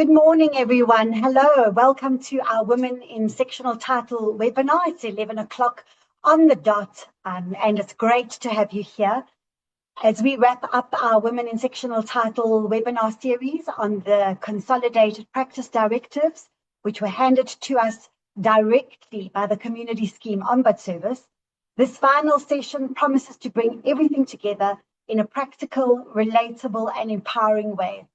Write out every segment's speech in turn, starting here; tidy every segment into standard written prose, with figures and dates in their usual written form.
Good morning, everyone. Hello. Welcome to our Women in Sectional Title webinar. It's 11 o'clock on the dot, and it's great to have you here as we wrap up our Women in Sectional Title webinar series on the Consolidated Practice Directives, which were handed to us directly by the Community Schemes Ombud Service. This final session promises to bring everything together in a practical, relatable, and empowering way.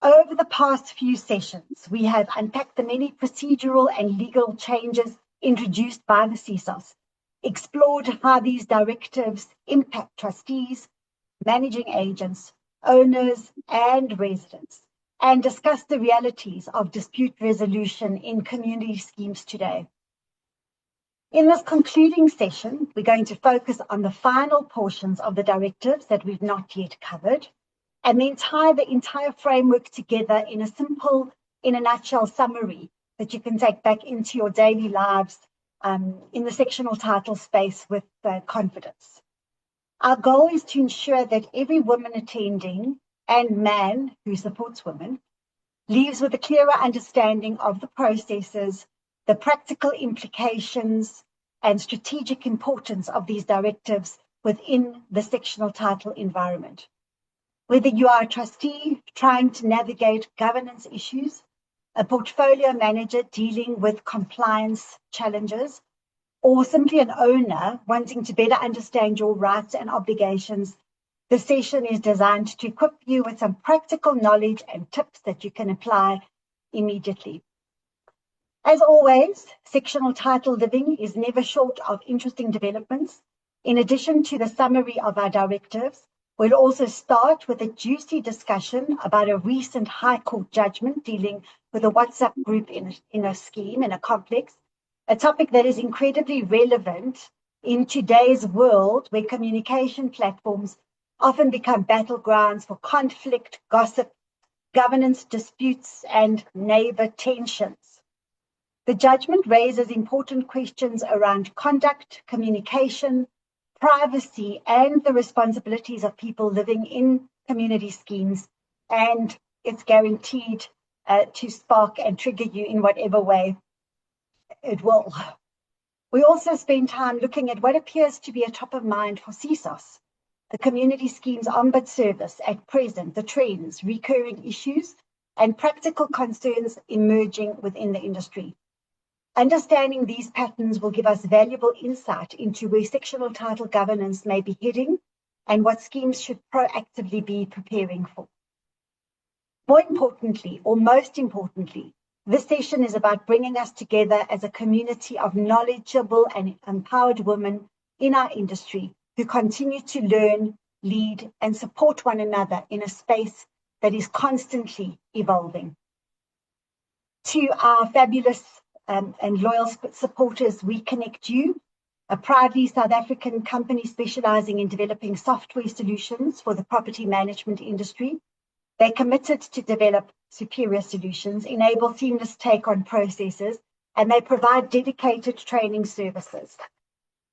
Over the past few sessions, we have unpacked the many procedural and legal changes introduced by the CSOS, explored how these directives impact trustees, managing agents, owners, and residents, and discussed the realities of dispute resolution in community schemes today. In this concluding session, we're going to focus on the final portions of the directives that we've not yet covered, and then tie the entire framework together in a nutshell summary that you can take back into your daily lives in the sectional title space with confidence. Our goal is to ensure that every woman attending and man who supports women leaves with a clearer understanding of the processes, the practical implications, and strategic importance of these directives within the sectional title environment. Whether you are a trustee trying to navigate governance issues, a portfolio manager dealing with compliance challenges, or simply an owner wanting to better understand your rights and obligations, the session is designed to equip you with some practical knowledge and tips that you can apply immediately. As always, sectional title living is never short of interesting developments. In addition to the summary of our directives, we'll also start with a juicy discussion about a recent High Court judgment dealing with a WhatsApp group in a scheme, in a complex, a topic that is incredibly relevant in today's world where communication platforms often become battlegrounds for conflict, gossip, governance disputes, and neighbor tensions. The judgment raises important questions around conduct, communication, privacy, and the responsibilities of people living in community schemes, and it's guaranteed to spark and trigger you in whatever way it will. We also spend time looking at what appears to be a top of mind for CSOS, the Community Schemes Ombud Service at present, the trends, recurring issues, and practical concerns emerging within the industry. Understanding these patterns will give us valuable insight into where sectional title governance may be heading and what schemes should proactively be preparing for. More importantly, or most importantly, this session is about bringing us together as a community of knowledgeable and empowered women in our industry who continue to learn, lead, and support one another in a space that is constantly evolving. To our fabulous and loyal supporters, we connect you, a proudly South African company specializing in developing software solutions for the property management industry. They're committed to develop superior solutions, enable seamless take-on processes, and they provide dedicated training services.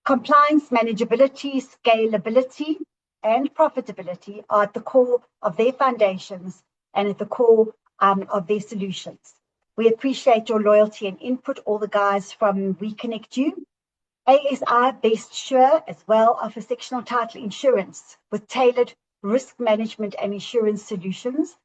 Compliance, manageability, scalability, and profitability are at the core of their foundations and at the core of their solutions. We appreciate your loyalty and input, all the guys from We Connect You. ASI Best Sure as well offers sectional title insurance with tailored risk management and insurance solutions.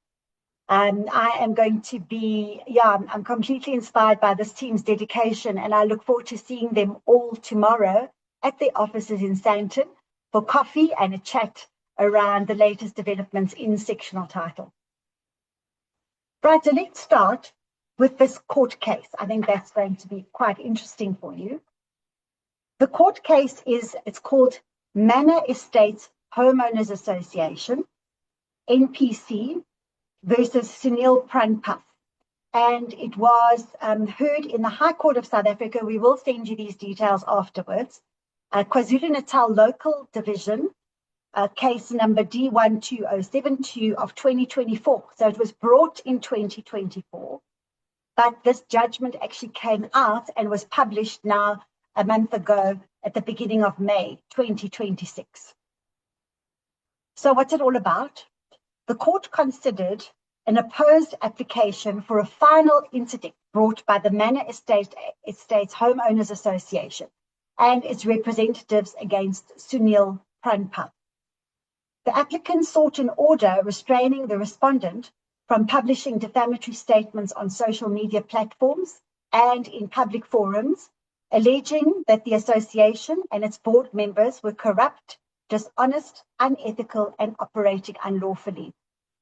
I am going to be, I'm completely inspired by this team's dedication, and I look forward to seeing them all tomorrow at their offices in Sandton for coffee and a chat around the latest developments in sectional title. Right, so let's start with this court case. I think that's going to be quite interesting for you. The court case it's called Manor Estates Homeowners Association, NPC, versus Sunil Pranpath. And it was heard in the High Court of South Africa. We will send you these details afterwards. KwaZulu-Natal Local Division, case number D12072 of 2024. So it was brought in 2024. But this judgment actually came out and was published now a month ago at the beginning of May 2026. So what's it all about? The court considered an opposed application for a final interdict brought by the Manor Estates Homeowners Association and its representatives against Sunil Pranpa. The applicant sought an order restraining the respondent from publishing defamatory statements on social media platforms and in public forums, alleging that the association and its board members were corrupt, dishonest, unethical, and operating unlawfully.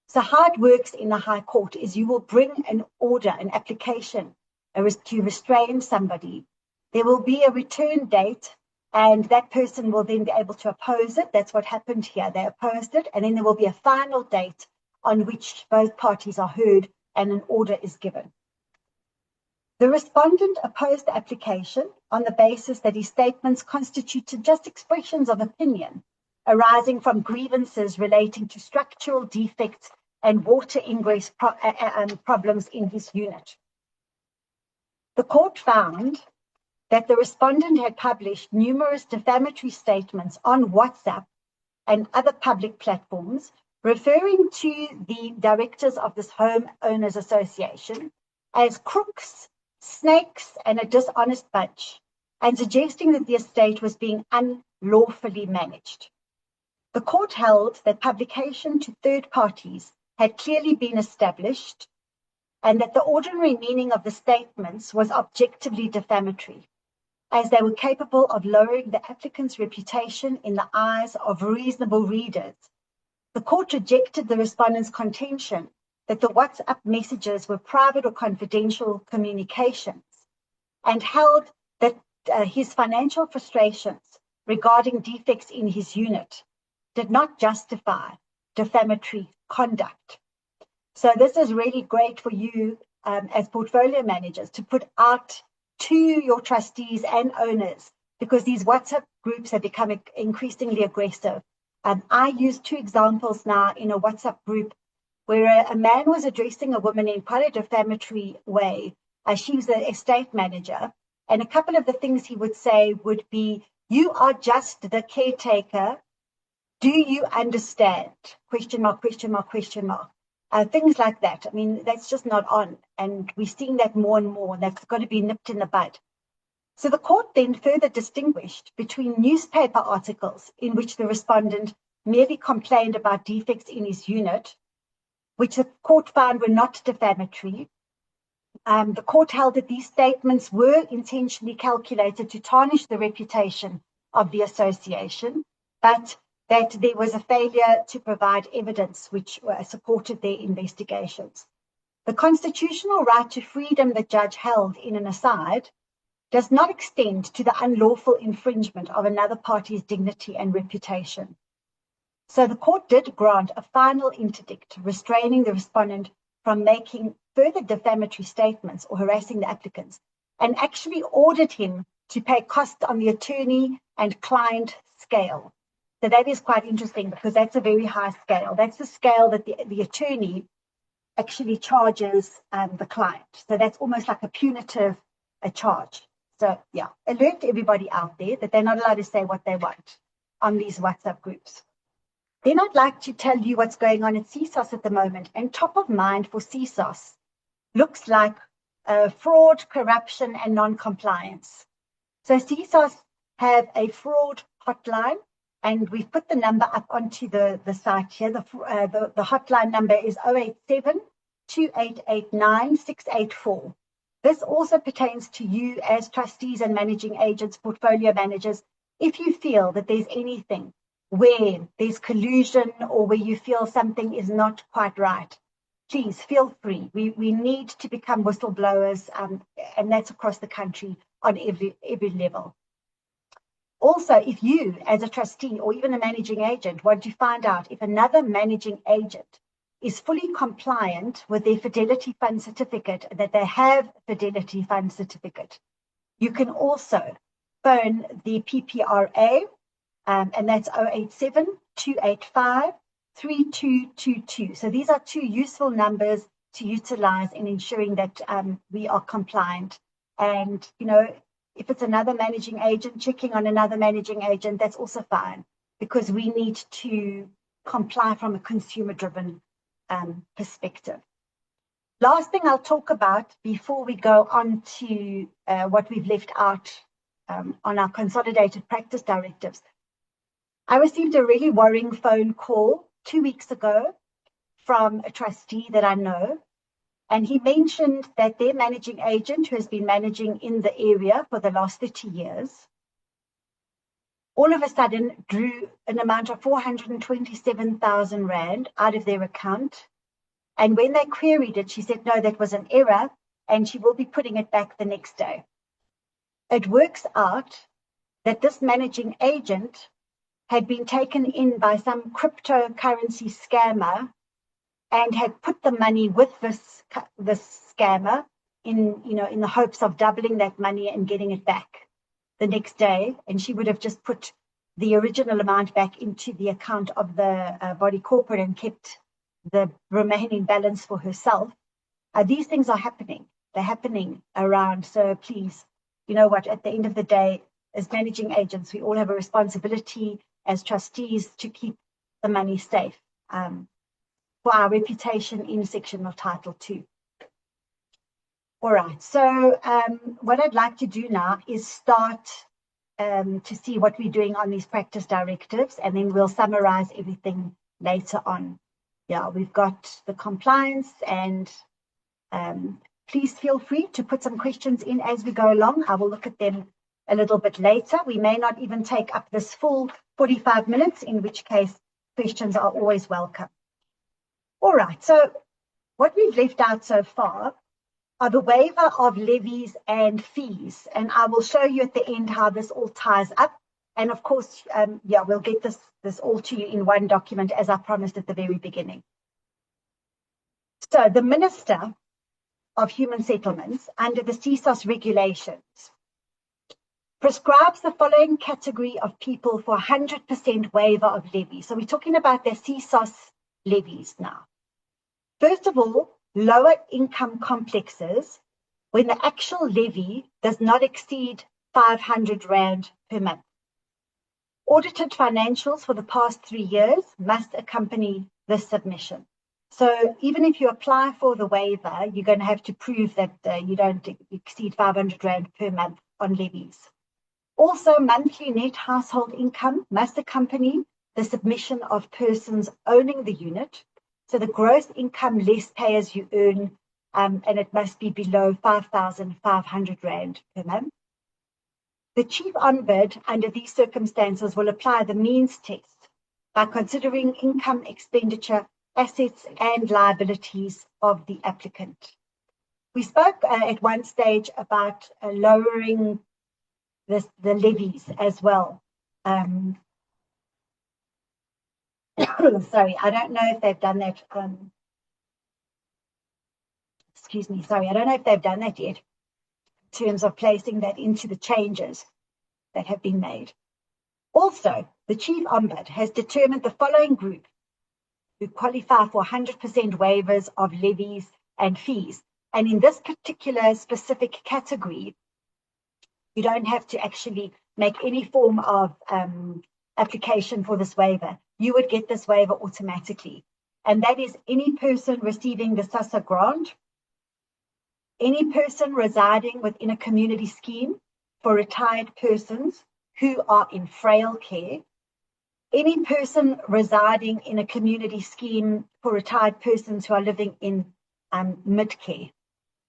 So how it works in the High Court is you will bring an order, an application to restrain somebody. There will be a return date, and that person will then be able to oppose it. That's what happened here. They opposed it, and then there will be a final date on which both parties are heard and an order is given. The respondent opposed the application on the basis that his statements constituted just expressions of opinion arising from grievances relating to structural defects and water ingress problems in his unit. The court found that the respondent had published numerous defamatory statements on WhatsApp and other public platforms referring to the directors of this homeowners association as crooks, snakes, and a dishonest bunch, and suggesting that the estate was being unlawfully managed. The court held that publication to third parties had clearly been established and that the ordinary meaning of the statements was objectively defamatory, as they were capable of lowering the applicant's reputation in the eyes of reasonable readers. The court rejected the respondent's contention that the WhatsApp messages were private or confidential communications and held that his financial frustrations regarding defects in his unit did not justify defamatory conduct. So this is really great for you as portfolio managers to put out to your trustees and owners, because these WhatsApp groups have become increasingly aggressive. I use two examples now in a WhatsApp group where a man was addressing a woman in quite a defamatory way. She was the estate manager, and a couple of the things he would say would be, "You are just the caretaker. Do you understand?" Question mark, question mark, question mark. Things like that. I mean, that's just not on. And we're seeing that more and more. And that's got to be nipped in the bud. So the court then further distinguished between newspaper articles in which the respondent merely complained about defects in his unit, which the court found were not defamatory. The court held that these statements were intentionally calculated to tarnish the reputation of the association, but that there was a failure to provide evidence which supported their investigations. The constitutional right to freedom the judge held in an aside does not extend to the unlawful infringement of another party's dignity and reputation. So the court did grant a final interdict restraining the respondent from making further defamatory statements or harassing the applicants, and actually ordered him to pay costs on the attorney and client scale. So that is quite interesting because that's a very high scale. That's the scale that the attorney actually charges the client. So that's almost like a punitive charge. So yeah, alert everybody out there that they're not allowed to say what they want on these WhatsApp groups. Then I'd like to tell you what's going on at CSOS at the moment. And top of mind for CSOS looks like fraud, corruption, and non-compliance. So CSOS have a fraud hotline, and we've put the number up onto the site here. The hotline number is 087 2889 684. This also pertains to you as trustees and managing agents, portfolio managers. If you feel that there's anything where there's collusion or where you feel something is not quite right, please feel free. We need to become whistleblowers, and that's across the country on every level. Also, if you as a trustee or even a managing agent want to find out if another managing agent is fully compliant with their Fidelity Fund certificate, that they have Fidelity Fund certificate, you can also phone the PPRA, and that's 087 285 3222. So these are two useful numbers to utilize in ensuring that we are compliant. And, you know, if it's another managing agent, checking on another managing agent, that's also fine, because we need to comply from a consumer-driven perspective. Last thing I'll talk about before we go on to what we've left out on our Consolidated Practice Directives. I received a really worrying phone call 2 weeks ago from a trustee that I know, and he mentioned that their managing agent, who has been managing in the area for the last 30 years, all of a sudden drew an amount of 427,000 Rand out of their account. And when they queried it, she said, no, that was an error, and she will be putting it back the next day. It works out that this managing agent had been taken in by some cryptocurrency scammer and had put the money with this scammer in the hopes of doubling that money and getting it back the next day. And she would have just put the original amount back into the account of the body corporate and kept the remaining balance for herself. These things are happening. They're happening around. So please, you know what, at the end of the day, as managing agents, we all have a responsibility as trustees to keep the money safe for our reputation in sectional title 2. All right, so what I'd like to do now is start to see what we're doing on these practice directives, and then we'll summarize everything later on. Yeah, we've got the compliance, and please feel free to put some questions in as we go along. I will look at them a little bit later. We may not even take up this full 45 minutes, in which case questions are always welcome. All right, so what we've left out so far are the waiver of levies and fees, and I will show you at the end how this all ties up. And of course, we'll get this all to you in one document, as I promised at the very beginning. So the Minister of Human Settlements, under the CSOS regulations, prescribes the following category of people for 100% waiver of levy. So we're talking about the CSOS levies now. First of all, lower income complexes, when the actual levy does not exceed 500 Rand per month. Audited financials for the past 3 years must accompany this submission. So even if you apply for the waiver, you're going to have to prove that you don't exceed 500 Rand per month on levies. Also, monthly net household income must accompany the submission of persons owning the unit. So the gross income less pay as you earn, and it must be below 5,500 Rand per month. The Chief Ombud, under these circumstances, will apply the means test by considering income, expenditure, assets, and liabilities of the applicant. We spoke at one stage about lowering the levies as well. Sorry, I don't know if they've done that. Excuse me, sorry, I don't know if they've done that yet in terms of placing that into the changes that have been made. Also, the Chief Ombud has determined the following group who qualify for 100% waivers of levies and fees. And in this particular specific category, you don't have to actually make any form of application for this waiver. You would get this waiver automatically. And that is any person receiving the SASSA grant, any person residing within a community scheme for retired persons who are in frail care, any person residing in a community scheme for retired persons who are living in mid-care.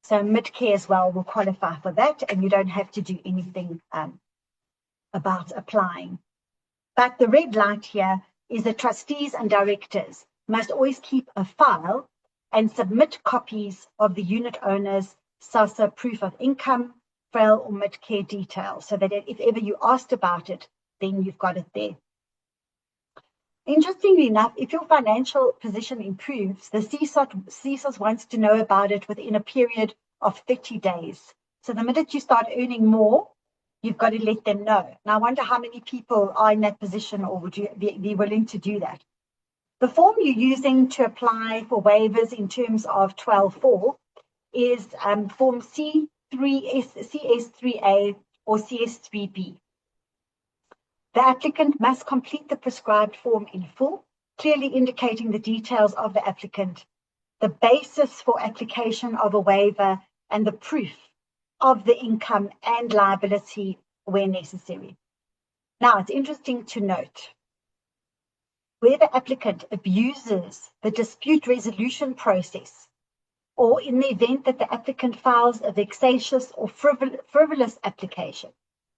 So mid-care as well will qualify for that, and you don't have to do anything about applying. But the red light here is that trustees and directors must always keep a file and submit copies of the unit owner's SASSA proof of income, frail or mid-care details, so that if ever you asked about it, then you've got it there. Interestingly enough, if your financial position improves, the CSOS wants to know about it within a period of 30 days. So the minute you start earning more, you've got to let them know. Now, I wonder how many people are in that position, or would you be willing to do that? The form you're using to apply for waivers in terms of 12.4 is Form CS3A or CS3B. The applicant must complete the prescribed form in full, clearly indicating the details of the applicant, the basis for application of a waiver, and the proof of the income and liability where necessary. Now, it's interesting to note, where the applicant abuses the dispute resolution process, or in the event that the applicant files a vexatious or frivolous application,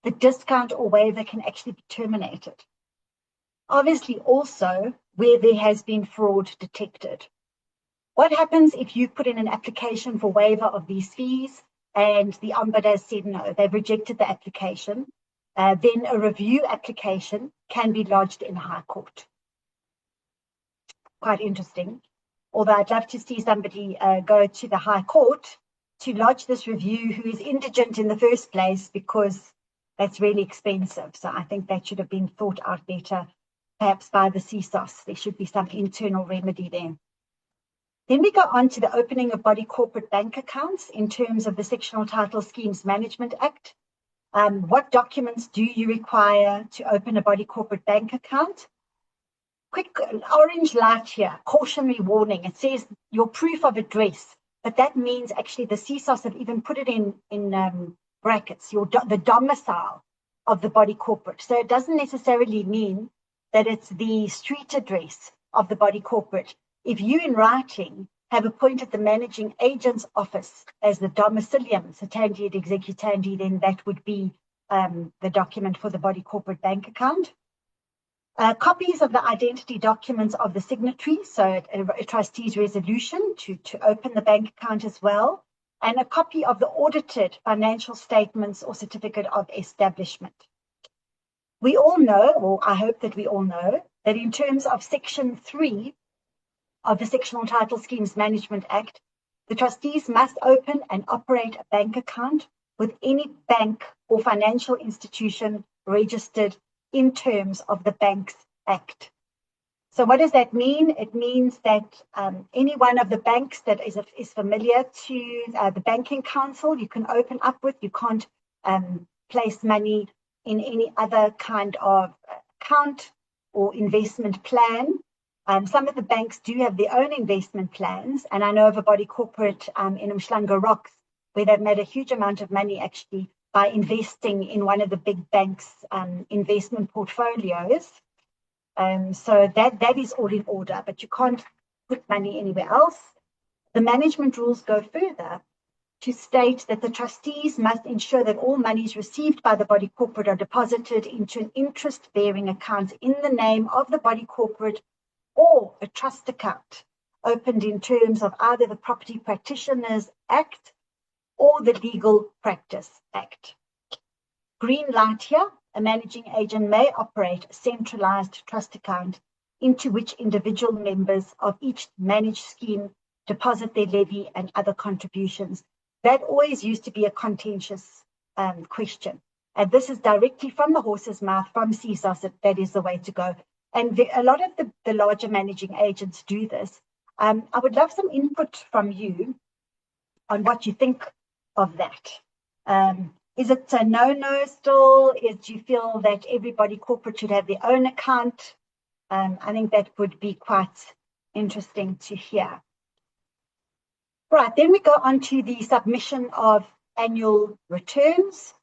the discount or waiver can actually be terminated. Obviously, also where there has been fraud detected. What happens if you put in an application for waiver of these fees and the Ombud has said no, they've rejected the application? Then a review application can be lodged in High Court. Quite interesting. Although I'd love to see somebody go to the High Court to lodge this review who is indigent in the first place, because that's really expensive. So I think that should have been thought out better, perhaps by the CSOS. There should be some internal remedy there. Then we go on to the opening of body corporate bank accounts in terms of the Sectional Title Schemes Management Act. What documents do you require to open a body corporate bank account? Quick orange light here, cautionary warning. It says your proof of address, but that means actually the CSOS have even put it in brackets, the domicile of the body corporate. So it doesn't necessarily mean that it's the street address of the body corporate. If you in writing have appointed the managing agent's office as the domicilium, Satandi Executandi, then that would be the document for the body corporate bank account. Copies of the identity documents of the signatories, so a trustee's resolution to open the bank account as well, and a copy of the audited financial statements or certificate of establishment. We all know, or I hope that we all know, that in terms of Section 3 of the Sectional Title Schemes Management Act, the trustees must open and operate a bank account with any bank or financial institution registered in terms of the Banks Act. So what does that mean? It means that any one of the banks that is familiar to the Banking Council, you can open up with. You can't place money in any other kind of account or investment plan. Some of the banks do have their own investment plans, and I know of a body corporate in Umhlanga Rocks where they've made a huge amount of money actually by investing in one of the big banks' investment portfolios. So that is all in order, but you can't put money anywhere else. The management rules go further to state that the trustees must ensure that all monies received by the body corporate are deposited into an interest-bearing account in the name of the body corporate, or a trust account opened in terms of either the Property Practitioners Act or the Legal Practice Act. Green light here, a managing agent may operate a centralized trust account into which individual members of each managed scheme deposit their levy and other contributions. That always used to be a contentious question. And this is directly from the horse's mouth, from CSOS, that is the way to go. And a lot of the larger managing agents do this. I would love some input from you on what you think of that. Is it a no-no still? Do you feel that everybody corporate should have their own account? I think that would be quite interesting to hear. Right, then we go on to the submission of annual returns.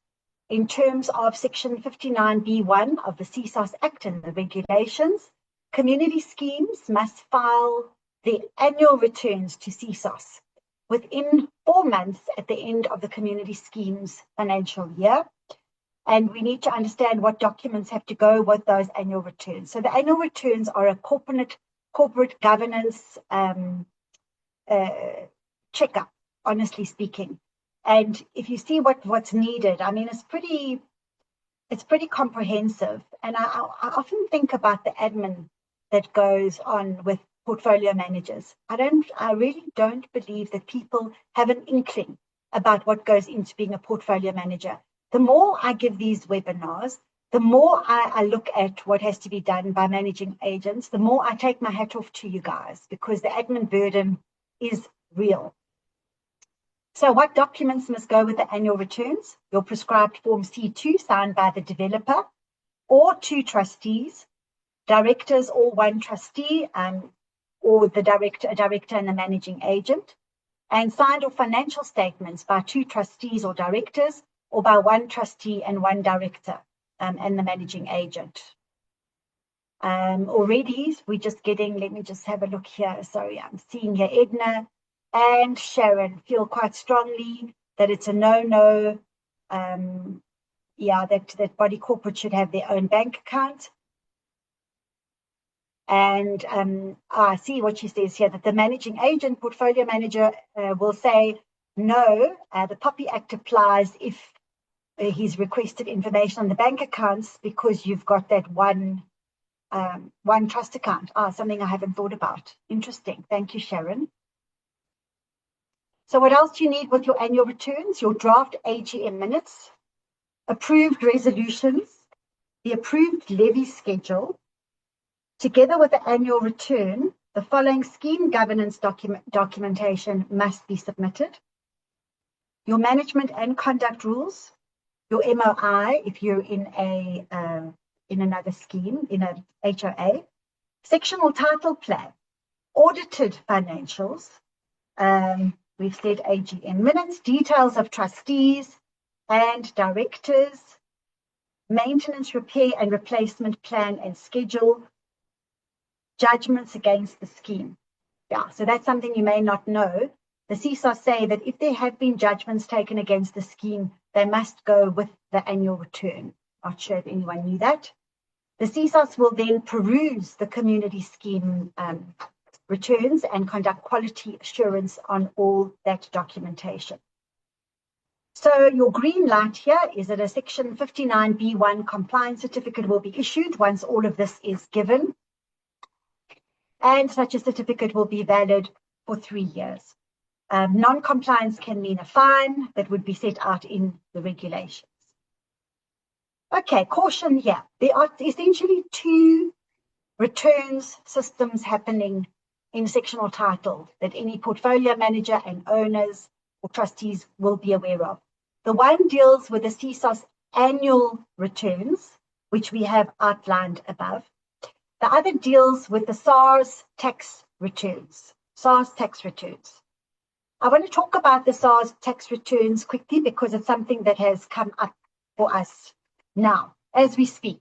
In terms of Section 59B1 of the CSOS Act and the regulations, community schemes must file their annual returns to CSOS within 4 months at the end of the community scheme's financial year. And we need to understand what documents have to go with those annual returns. So the annual returns are a corporate governance checkup, honestly speaking. And if you see what's needed, I mean, it's pretty comprehensive. And I often think about the admin that goes on with portfolio managers. I really don't believe that people have an inkling about what goes into being a portfolio manager. The more I give these webinars, the more I look at what has to be done by managing agents, the more I take my hat off to you guys, because the admin burden is real. So what documents must go with the annual returns? Your prescribed Form C2 signed by the developer or 2 trustees, directors or 1 trustee, or a director and the managing agent, and signed off financial statements by 2 trustees or directors, or by 1 trustee and 1 director and the managing agent. Already, we're just getting, let me just have a look here. Sorry, I'm seeing here Edna and Sharon feel quite strongly that it's a no-no. That body corporate should have their own bank account. And I see what she says here, that the managing agent, portfolio manager, will say, no, the POPI Act applies if he's requested information on the bank accounts because you've got that one trust account. Something I haven't thought about. Interesting. Thank you, Sharon. So what else do you need with your annual returns? Your draft AGM minutes, approved resolutions, the approved levy schedule. Together with the annual return, the following scheme governance documentation must be submitted. Your management and conduct rules, your MOI if you're in another scheme, in a HOA, sectional title plan, audited financials, we've said AGM minutes, details of trustees and directors, maintenance, repair and replacement plan and schedule, judgments against the scheme. So that's something you may not know. The CSOS say that if there have been judgments taken against the scheme, they must go with the annual return. Not sure if anyone knew that. The CSOS will then peruse the community scheme returns and conduct quality assurance on all that documentation. So your green light here is that a Section 59B1 compliance certificate will be issued once all of this is given. And such a certificate will be valid for 3 years. Non-compliance can mean a fine that would be set out in the regulations. Okay, caution here. There are essentially 2 returns systems happening in sectional title that any portfolio manager and owners or trustees will be aware of. The one deals with the CSOS annual returns, which we have outlined above. The other deals with the SARS tax returns. I want to talk about the SARS tax returns quickly because it's something that has come up for us now, as we speak.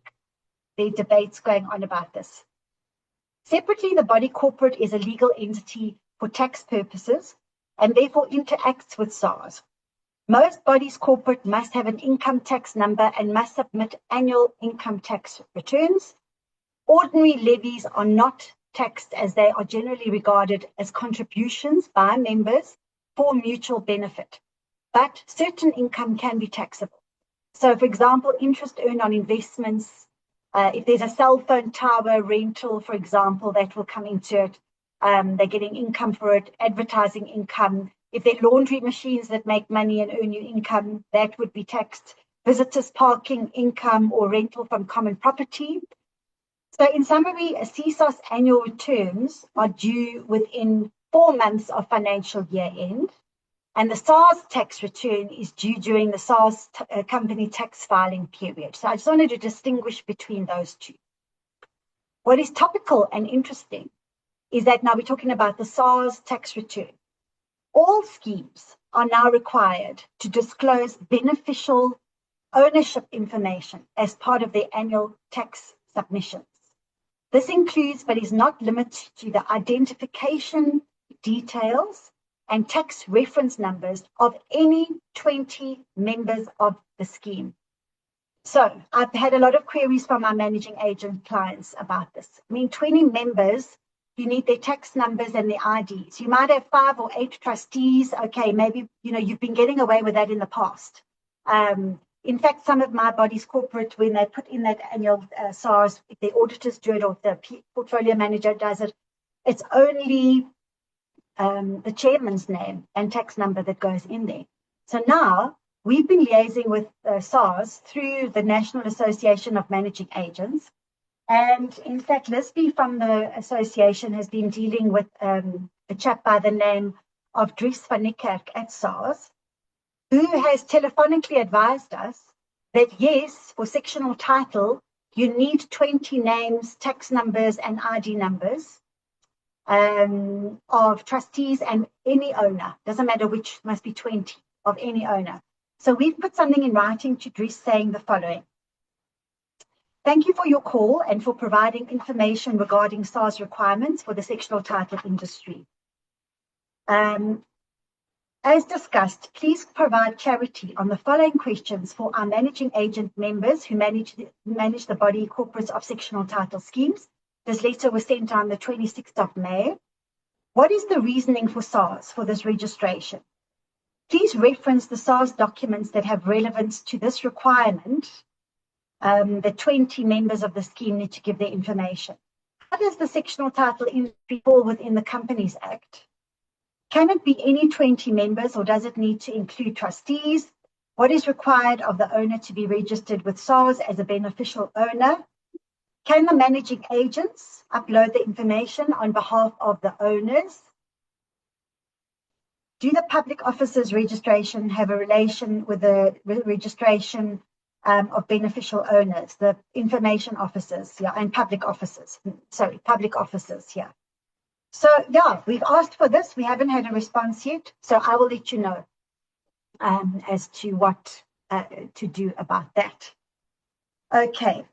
There are debates going on about this. Separately, the body corporate is a legal entity for tax purposes and therefore interacts with SARS. Most bodies corporate must have an income tax number and must submit annual income tax returns. Ordinary levies are not taxed as they are generally regarded as contributions by members for mutual benefit, but certain income can be taxable. So, for example, interest earned on investments, if there's a cell phone tower rental, for example, that will come into it. They're getting income for it, advertising income. If they're laundry machines that make money and earn you income, that would be taxed. Visitors parking income or rental from common property. So in summary, a CSOS annual returns are due within 4 months of financial year end, and the SARS tax return is due during the SARS company tax filing period. So I just wanted to distinguish between those 2. What is topical and interesting is that now we're talking about the SARS tax return. All schemes are now required to disclose beneficial ownership information as part of their annual tax submissions. This includes, but is not limited to, the identification details and tax reference numbers of any 20 members of the scheme. So I've had a lot of queries from our managing agent clients about this. I mean, 20 members, you need their tax numbers and their IDs. You might have 5 or 8 trustees. Okay, maybe, you've been getting away with that in the past. In fact, some of my bodies corporate, when they put in that annual SARS, if the auditors do it or the portfolio manager does it, it's only the chairman's name and tax number that goes in there. So now we've been liaising with SARS through the National Association of Managing Agents. And in fact, Lisby from the association has been dealing with a chap by the name of Dries van Niekerk at SARS, who has telephonically advised us that yes, for sectional title, you need 20 names, tax numbers, and ID numbers. of trustees and any owner, doesn't matter which, must be 20 of any owner. So we've put something in writing to Dries saying the following. Thank you for your call and for providing information regarding SARS requirements for the sectional title industry. As discussed, please provide clarity on the following questions for our managing agent members who manage the body corporates of sectional title schemes. This letter was sent on the 26th of May. What is the reasoning for SARS for this registration? Please reference the SARS documents that have relevance to this requirement. The 20 members of the scheme need to give their information. How does the sectional title industry fall within the Companies Act? Can it be any 20 members or does it need to include trustees? What is required of the owner to be registered with SARS as a beneficial owner? Can the managing agents upload the information on behalf of the owners? Do the public officers registration have a relation with the registration of beneficial owners, the information officers, and public officers? Public officers, So, we've asked for this. We haven't had a response yet. So I will let you know as to what to do about that. Okay.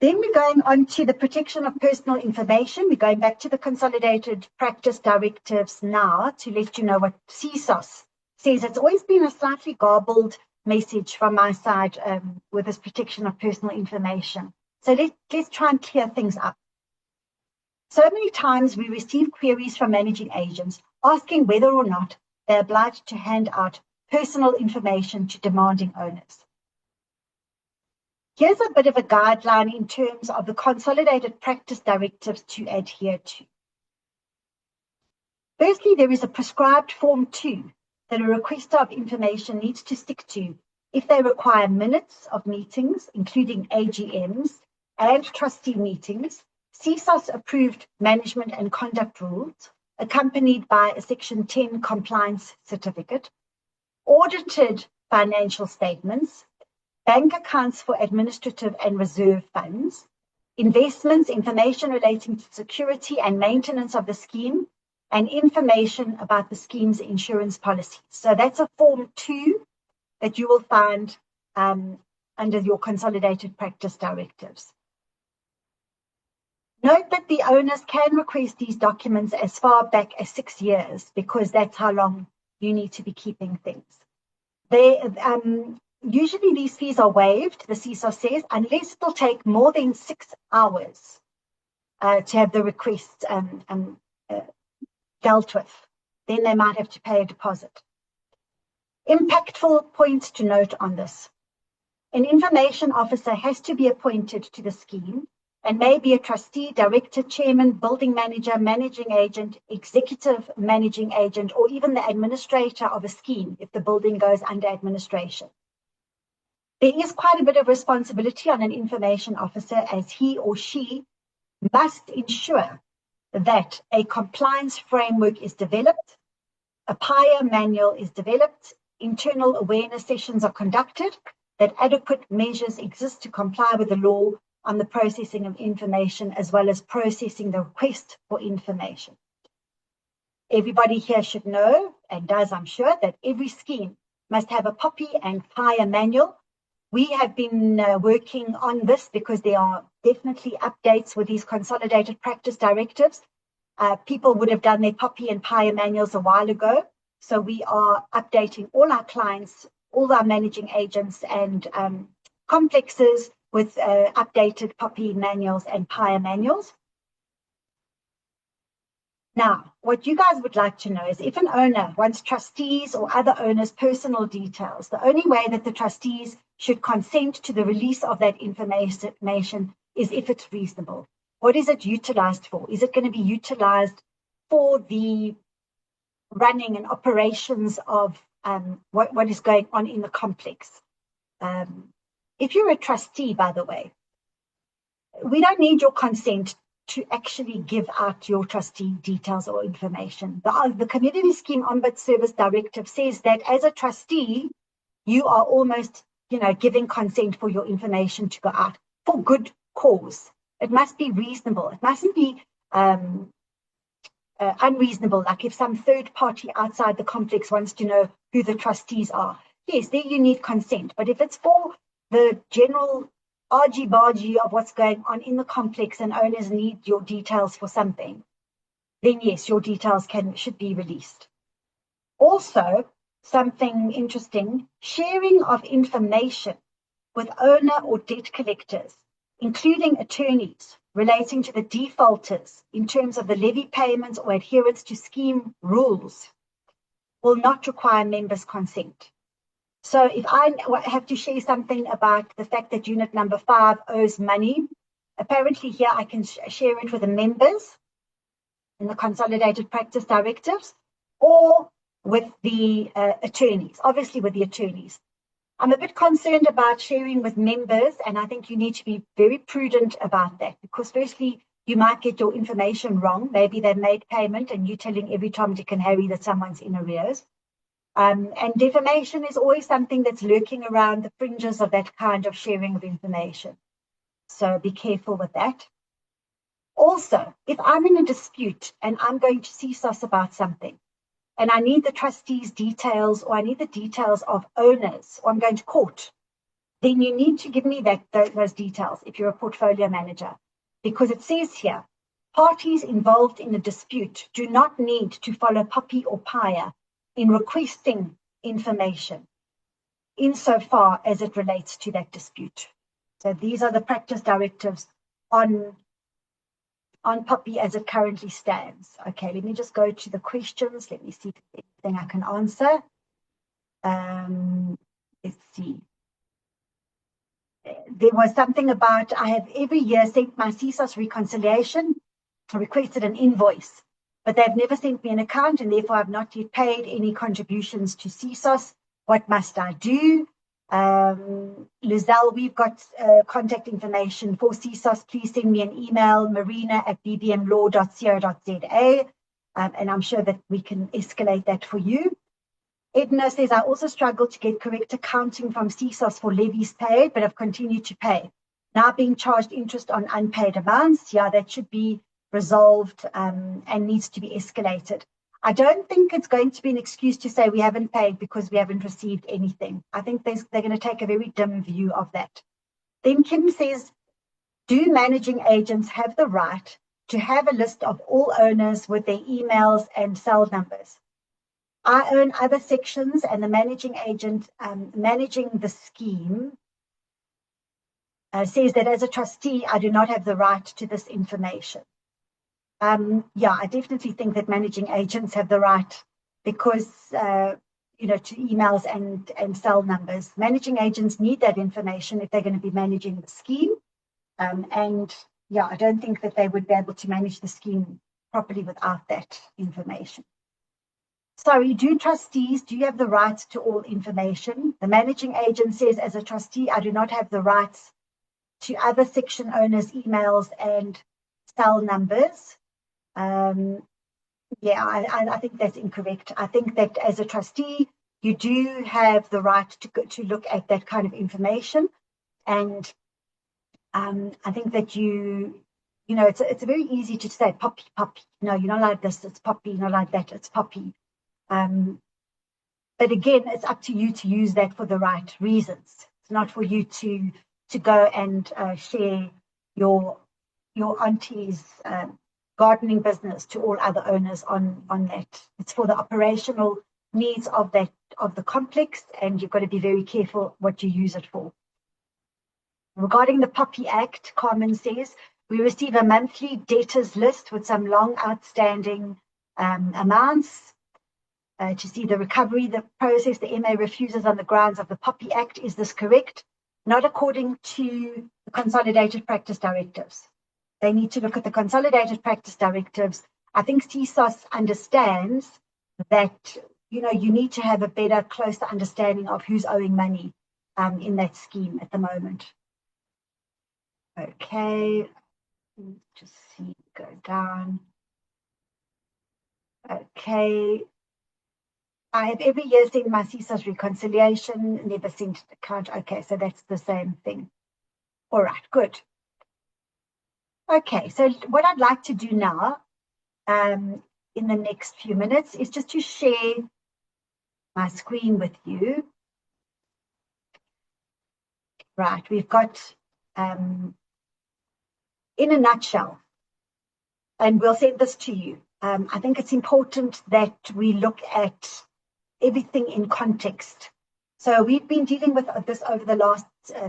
Then we're going on to the protection of personal information. We're going back to the Consolidated Practice Directives now to let you know what CSOS says. It's always been a slightly garbled message from my side with this protection of personal information. So let's try and clear things up. So many times we receive queries from managing agents asking whether or not they're obliged to hand out personal information to demanding owners. Here's a bit of a guideline in terms of the Consolidated Practice Directives to adhere to. Firstly, there is a prescribed Form 2 that a requester of information needs to stick to if they require minutes of meetings, including AGMs and trustee meetings, CSOS approved management and conduct rules, accompanied by a Section 10 compliance certificate, audited financial statements, bank accounts for administrative and reserve funds, investments, information relating to security and maintenance of the scheme, and information about the scheme's insurance policies. So that's a Form 2 that you will find under your Consolidated Practice Directives. Note that the owners can request these documents as far back as 6 years because that's how long you need to be keeping things. Usually these fees are waived, the CSOS says, unless it'll take more than 6 hours to have the request dealt with. Then they might have to pay a deposit. Impactful points to note on this. An information officer has to be appointed to the scheme and may be a trustee, director, chairman, building manager, managing agent, executive managing agent, or even the administrator of a scheme if the building goes under administration. There is quite a bit of responsibility on an information officer as he or she must ensure that a compliance framework is developed, a PIA manual is developed, internal awareness sessions are conducted, that adequate measures exist to comply with the law on the processing of information as well as processing the request for information. Everybody here should know, and does I'm sure, that every scheme must have a POPI and PIA manual. We have been working on this because there are definitely updates with these Consolidated Practice Directives. People would have done their POPI and PIA manuals a while ago. So we are updating all our clients, all our managing agents and complexes with updated POPI manuals and PIA manuals. Now, what you guys would like to know is if an owner wants trustees or other owners' personal details, the only way that the trustees should consent to the release of that information is if it's reasonable. What is it utilized for? Is it going to be utilized for the running and operations of what is going on in the complex? If you're a trustee, by the way, we don't need your consent to actually give out your trustee details or information. The Community Scheme Ombud Service Directive says that as a trustee, you are almost, giving consent for your information to go out for good cause. It must be reasonable. It mustn't be unreasonable, like if some third party outside the complex wants to know who the trustees are, yes, there you need consent. But if it's for the general argy-bargy of what's going on in the complex and owners need your details for something, then yes, your details should be released. Also, something interesting, sharing of information with owner or debt collectors, including attorneys, relating to the defaulters in terms of the levy payments or adherence to scheme rules, will not require members' consent. So if I have to share something about the fact that unit number 5 owes money, apparently here I can share it with the members in the Consolidated Practice Directives or with the attorneys, obviously with the attorneys. I'm a bit concerned about sharing with members, and I think you need to be very prudent about that, because firstly, you might get your information wrong. Maybe they've made payment and you're telling every Tom, Dick and Harry that someone's in arrears. And defamation is always something that's lurking around the fringes of that kind of sharing of information. So be careful with that. Also, if I'm in a dispute and I'm going to CSOS about something, and I need the trustees' details, or I need the details of owners, or I'm going to court, then you need to give me those details if you're a portfolio manager. Because it says here, parties involved in a dispute do not need to follow Poppy or Paya in requesting information insofar as it relates to that dispute. So these are the practice directives on Poppy as it currently stands. Okay, let me just go to the questions. Let me see if there's anything I can answer. Let's see. There was something about, I have every year sent my CSOS reconciliation, requested an invoice, but they've never sent me an account, and therefore I've not yet paid any contributions to CSOS. What must I do? Lizelle, we've got contact information for CSOS. Please send me an email, marina@bbmlaw.co.za, and I'm sure that we can escalate that for you. Edna says, I also struggle to get correct accounting from CSOS for levies paid, but have continued to pay. Now being charged interest on unpaid amounts. Yeah, that should be resolved and needs to be escalated. I don't think it's going to be an excuse to say we haven't paid because we haven't received anything. I think they're going to take a very dim view of that. Then Kim says, do managing agents have the right to have a list of all owners with their emails and cell numbers? I own other sections, and the managing agent managing the scheme says that as a trustee, I do not have the right to this information. Yeah, I definitely think that managing agents have the right, because, to emails and cell numbers. Managing agents need that information if they're going to be managing the scheme. And yeah, I don't think that they would be able to manage the scheme properly without that information. Sorry, do you have the right to all information? The managing agent says, as a trustee, I do not have the rights to other section owners' emails and cell numbers. Yeah, I think that's incorrect. I think that as a trustee, you do have the right to look at that kind of information. And I think that it's very easy to say, Poppy. No, you're not like this, it's Poppy. You're not like that, it's Poppy. But again, it's up to you to use that for the right reasons. It's not for you to go and share your auntie's gardening business to all other owners on that. It's for the operational needs of the complex, and you've got to be very careful what you use it for. Regarding the Poppy Act, Carmen says, we receive a monthly debtors list with some long outstanding amounts. To see the recovery, the process, the MA refuses on the grounds of the Poppy Act. Is this correct? Not according to the Consolidated Practice Directives. They need to look at the Consolidated Practice Directives. I think CSOS understands that, you need to have a better, closer understanding of who's owing money in that scheme at the moment. Okay, just see, go down. Okay. I have every year sent my CSOS reconciliation, never sent an account. Okay, so that's the same thing. All right, good. Okay, so what I'd like to do now in the next few minutes is just to share my screen with you. Right, we've got, in a nutshell, and we'll send this to you. I think it's important that we look at everything in context. So we've been dealing with this over the last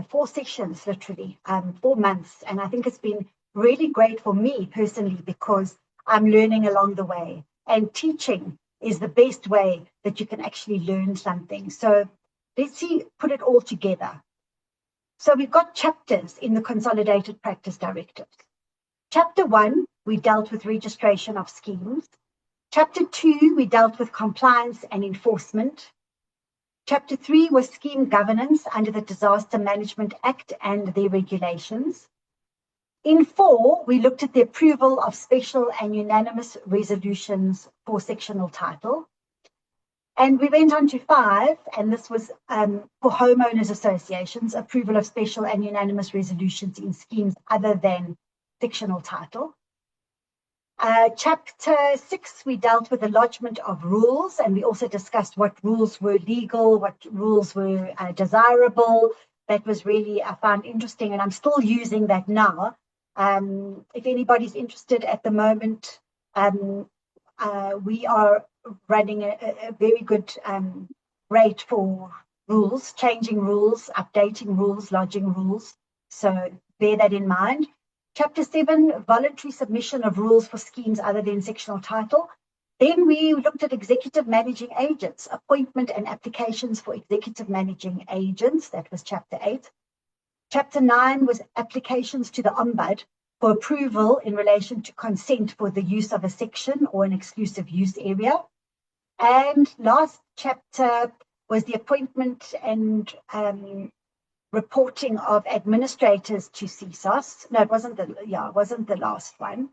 4 sessions, literally, 4 months. And I think it's been really great for me personally because I'm learning along the way. And teaching is the best way that you can actually learn something. So let's put it all together. So we've got chapters in the Consolidated Practice Directives. Chapter 1, we dealt with registration of schemes. Chapter 2, we dealt with compliance and enforcement. Chapter 3 was scheme governance under the Disaster Management Act and their regulations. In 4, we looked at the approval of special and unanimous resolutions for sectional title. And we went on to 5, and this was for homeowners associations, approval of special and unanimous resolutions in schemes other than sectional title. Chapter 6, we dealt with the lodgement of rules, and we also discussed what rules were legal, what rules were desirable. That was really, I found interesting, and I'm still using that now. If anybody's interested at the moment, we are running a very good rate for rules, changing rules, updating rules, lodging rules. So bear that in mind. Chapter 7, voluntary submission of rules for schemes other than sectional title. Then we looked at executive managing agents, appointment and applications for executive managing agents. That was chapter 8. Chapter 9 was applications to the Ombud for approval in relation to consent for the use of a section or an exclusive use area. And last chapter was the appointment and reporting of administrators to CSOS. No, it wasn't the last one.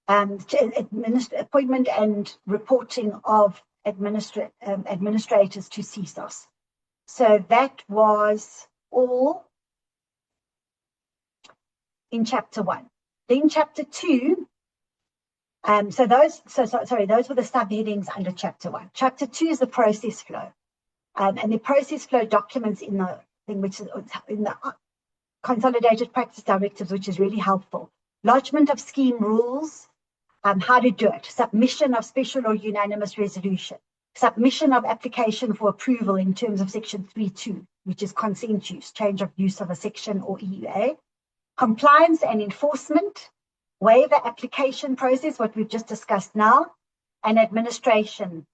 Appointment and reporting of administrators to CSOS. So that was all in chapter 1. Then chapter 2. Those were the subheadings under chapter 1. Chapter 2 is the process flow, and the process flow documents in the thing, which is in the Consolidated Practice Directives, which is really helpful. Lodgement of scheme rules, how to do it, submission of special or unanimous resolution, submission of application for approval in terms of section 3.2, which is consent use, change of use of a section or EUA, compliance and enforcement, waiver application process, what we've just discussed now, and administration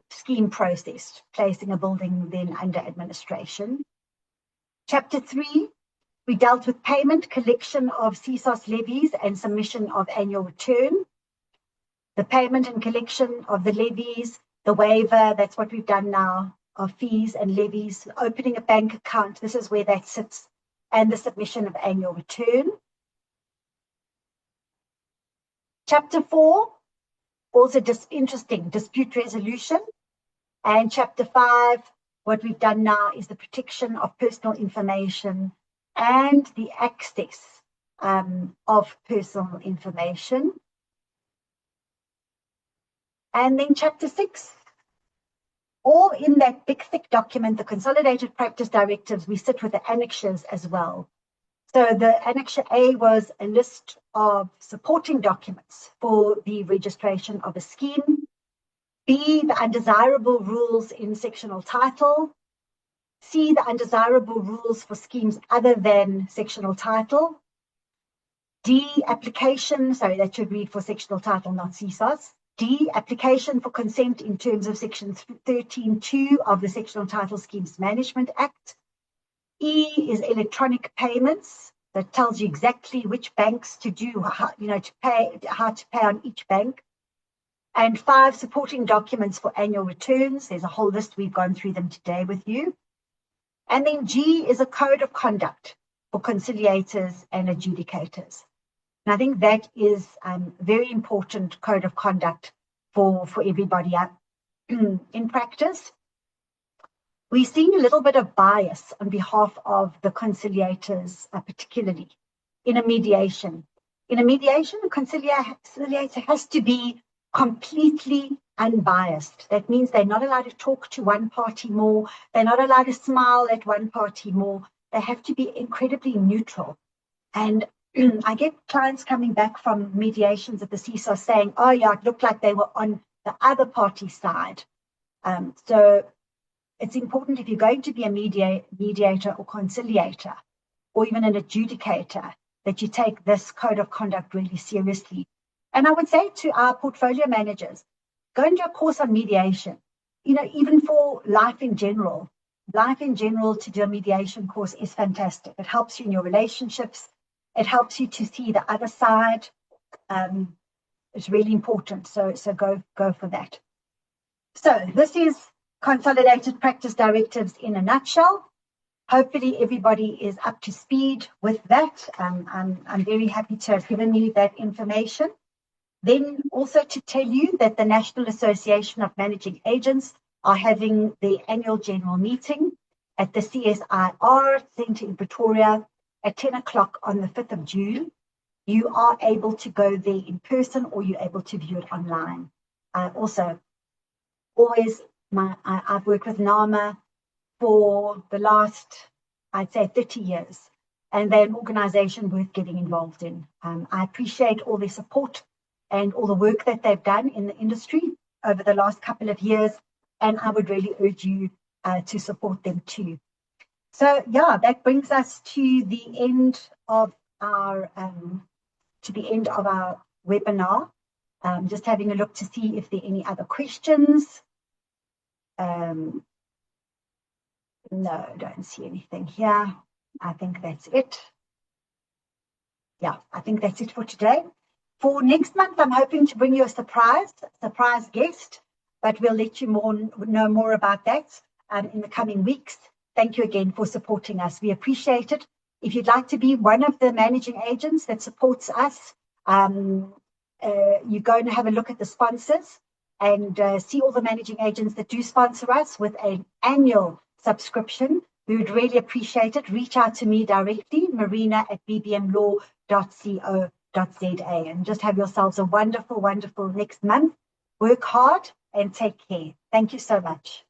scheme process, placing a building then under administration. Chapter 3, we dealt with payment, collection of CSOS levies and submission of annual return. The payment and collection of the levies, the waiver, that's what we've done now, of fees and levies, opening a bank account, this is where that sits, and the submission of annual return. Chapter 4, also interesting, dispute resolution. And chapter 5, what we've done now is the protection of personal information and the access of personal information. And then chapter 6, all in that big, thick document, the Consolidated Practice Directives, we sit with the annexures as well. So the Annexure A was a list of supporting documents for the registration of a scheme. B, the undesirable rules in sectional title. C, the undesirable rules for schemes other than sectional title. D, application, sorry, that should read for sectional title, not CSOS. D, application for consent in terms of section 13.2 of the Sectional Title Schemes Management Act. E is electronic payments, that tells you exactly which banks to do, how to pay on each bank. And 5, supporting documents for annual returns. There's a whole list, we've gone through them today with you. And then G is a code of conduct for conciliators and adjudicators. And I think that is a very important code of conduct for everybody in practice. We're seeing a little bit of bias on behalf of the conciliators, particularly in a mediation. In a mediation, a conciliator has to be completely unbiased. That means they're not allowed to talk to one party more. They're not allowed to smile at one party more. They have to be incredibly neutral. And I get clients coming back from mediations at the CSOS saying, oh yeah, it looked like they were on the other party's side. So it's important, if you're going to be a mediator or conciliator, or even an adjudicator, that you take this code of conduct really seriously. And I would say to our portfolio managers, go and do a course on mediation. You know, even for life in general, to do a mediation course is fantastic. It helps you in your relationships. It helps you to see the other side. It's really important. So go for that. So this is Consolidated Practice Directives in a nutshell. Hopefully everybody is up to speed with that. I'm very happy to have given you that information. Then also to tell you that the National Association of Managing Agents are having the annual general meeting at the CSIR Centre in Pretoria at 10 o'clock on the 5th of June. You are able to go there in person, or you're able to view it online. Also, always, I've worked with NAMA for the last, I'd say, 30 years. And they're an organization worth getting involved in. I appreciate all their support and all the work that they've done in the industry over the last couple of years. And I would really urge you to support them too. So yeah, that brings us to the end of our webinar. Just having a look to see if there are any other questions. No, don't see anything here. I think that's it. Yeah, I think that's it for today. For next month, I'm hoping to bring you a surprise guest, but we'll let you know more about that in the coming weeks. Thank you again for supporting us. We appreciate it. If you'd like to be one of the managing agents that supports us, you go and have a look at the sponsors and see all the managing agents that do sponsor us with an annual subscription. We would really appreciate it. Reach out to me directly, marina@bbmlaw.co.za, and just have yourselves a wonderful, wonderful next month. Work hard and take care. Thank you so much.